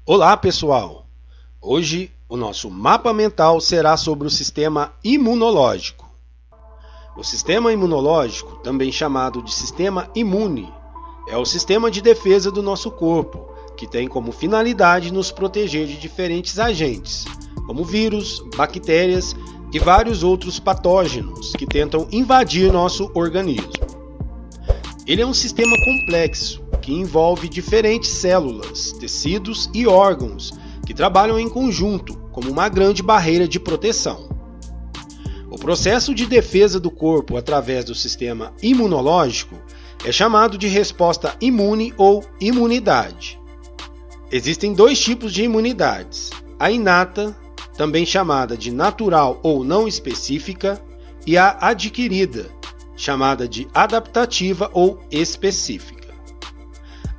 Olá, pessoal! Hoje o nosso mapa mental será sobre o sistema imunológico. O sistema imunológico, também chamado de sistema imune, é o sistema de defesa do nosso corpo, que tem como finalidade nos proteger de diferentes agentes, como vírus, bactérias e vários outros patógenos que tentam invadir nosso organismo. Ele é um sistema complexo que envolve diferentes células, tecidos e órgãos que trabalham em conjunto como uma grande barreira de proteção. O processo de defesa do corpo através do sistema imunológico é chamado de resposta imune ou imunidade. Existem dois tipos de imunidades: a inata, também chamada de natural ou não específica, e a adquirida, chamada de adaptativa ou específica.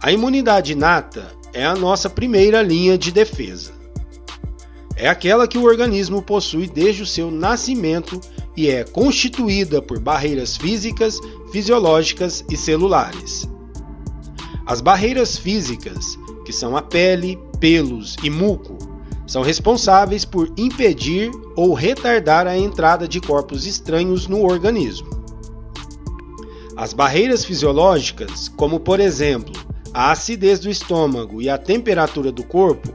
A imunidade inata é a nossa primeira linha de defesa. É aquela que o organismo possui desde o seu nascimento e é constituída por barreiras físicas, fisiológicas e celulares. As barreiras físicas, que são a pele, pelos e muco, são responsáveis por impedir ou retardar a entrada de corpos estranhos no organismo. As barreiras fisiológicas, como por exemplo a acidez do estômago e a temperatura do corpo,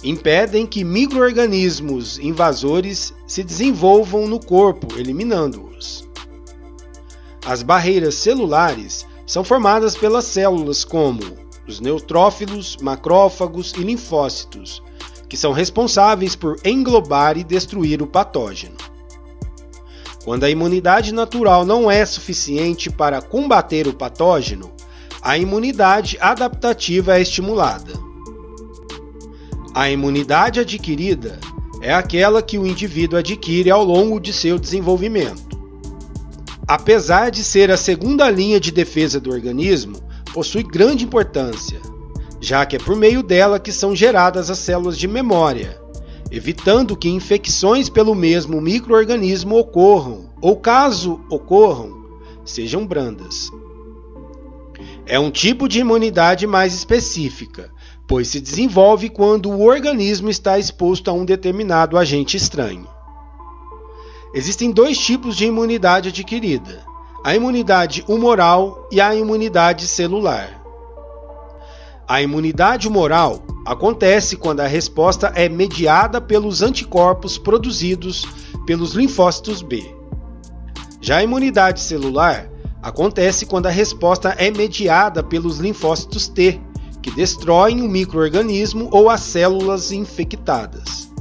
impedem que micro-organismos invasores se desenvolvam no corpo, eliminando-os. As barreiras celulares são formadas pelas células como os neutrófilos, macrófagos e linfócitos, que são responsáveis por englobar e destruir o patógeno. Quando a imunidade natural não é suficiente para combater o patógeno, a imunidade adaptativa é estimulada. A imunidade adquirida é aquela que o indivíduo adquire ao longo de seu desenvolvimento. Apesar de ser a segunda linha de defesa do organismo, possui grande importância, já que é por meio dela que são geradas as células de memória, evitando que infecções pelo mesmo micro-organismo ocorram, ou caso ocorram, sejam brandas. É um tipo de imunidade mais específica, pois se desenvolve quando o organismo está exposto a um determinado agente estranho. Existem dois tipos de imunidade adquirida: a imunidade humoral e a imunidade celular. A imunidade humoral acontece quando a resposta é mediada pelos anticorpos produzidos pelos linfócitos B. Já a imunidade celular acontece quando a resposta é mediada pelos linfócitos T, que destroem o micro-organismo ou as células infectadas.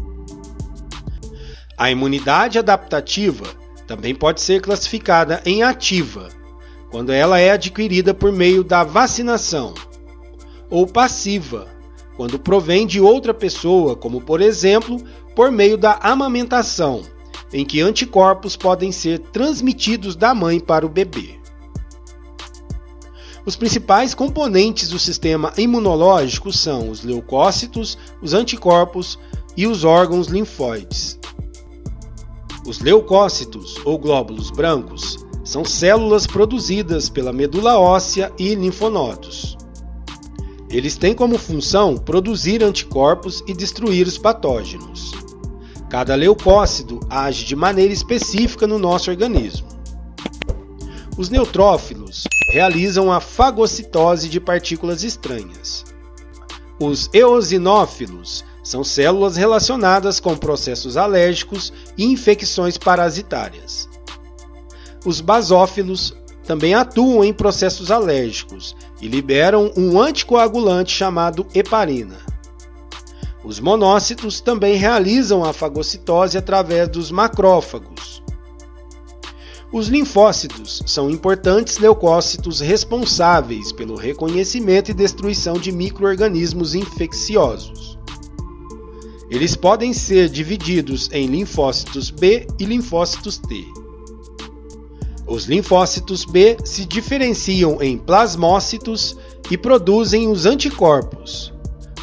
A imunidade adaptativa também pode ser classificada em ativa, quando ela é adquirida por meio da vacinação, ou passiva, quando provém de outra pessoa, como por exemplo, por meio da amamentação, em que anticorpos podem ser transmitidos da mãe para o bebê. Os principais componentes do sistema imunológico são os leucócitos, os anticorpos e os órgãos linfóides. Os leucócitos, ou glóbulos brancos, são células produzidas pela medula óssea e linfonodos. Eles têm como função produzir anticorpos e destruir os patógenos. Cada leucócito age de maneira específica no nosso organismo. Os neutrófilos realizam a fagocitose de partículas estranhas. Os eosinófilos são células relacionadas com processos alérgicos e infecções parasitárias. Os basófilos também atuam em processos alérgicos e liberam um anticoagulante chamado heparina. Os monócitos também realizam a fagocitose através dos macrófagos. Os linfócitos são importantes leucócitos responsáveis pelo reconhecimento e destruição de micro-organismos infecciosos. Eles podem ser divididos em linfócitos B e linfócitos T. Os linfócitos B se diferenciam em plasmócitos e produzem os anticorpos,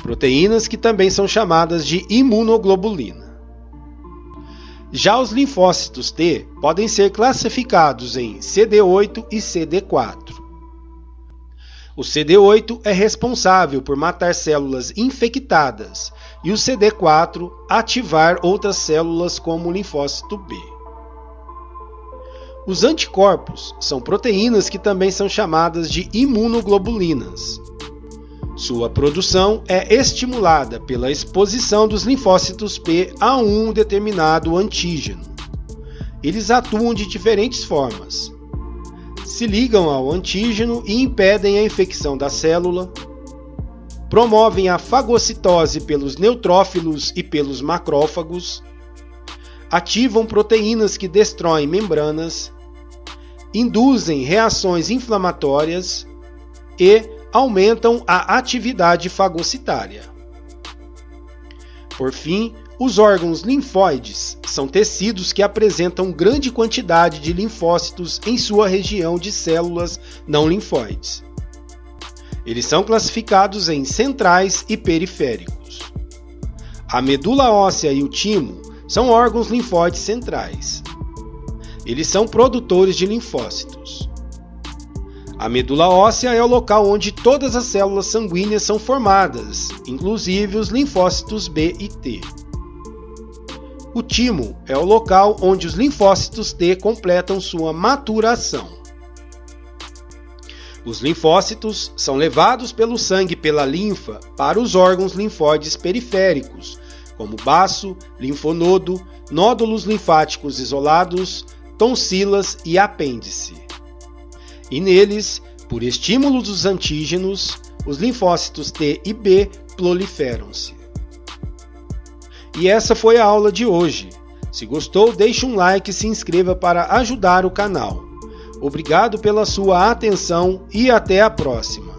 proteínas que também são chamadas de imunoglobulina. Já os linfócitos T podem ser classificados em CD8 e CD4. O CD8 é responsável por matar células infectadas e o CD4 ativar outras células como o linfócito B. Os anticorpos são proteínas que também são chamadas de imunoglobulinas. Sua produção é estimulada pela exposição dos linfócitos P a um determinado antígeno. Eles atuam de diferentes formas. Se ligam ao antígeno e impedem a infecção da célula, promovem a fagocitose pelos neutrófilos e pelos macrófagos, ativam proteínas que destroem membranas, induzem reações inflamatórias e aumentam a atividade fagocitária. Por fim, os órgãos linfóides são tecidos que apresentam grande quantidade de linfócitos em sua região de células não linfóides. Eles são classificados em centrais e periféricos. A medula óssea e o timo são órgãos linfóides centrais. Eles são produtores de linfócitos. A medula óssea é o local onde todas as células sanguíneas são formadas, inclusive os linfócitos B e T. O timo é o local onde os linfócitos T completam sua maturação. Os linfócitos são levados pelo sangue pela linfa para os órgãos linfóides periféricos, como baço, linfonodo, nódulos linfáticos isolados, tonsilas e apêndice. E neles, por estímulo dos antígenos, os linfócitos T e B proliferam-se. E essa foi a aula de hoje. Se gostou, deixe um like e se inscreva para ajudar o canal. Obrigado pela sua atenção e até a próxima.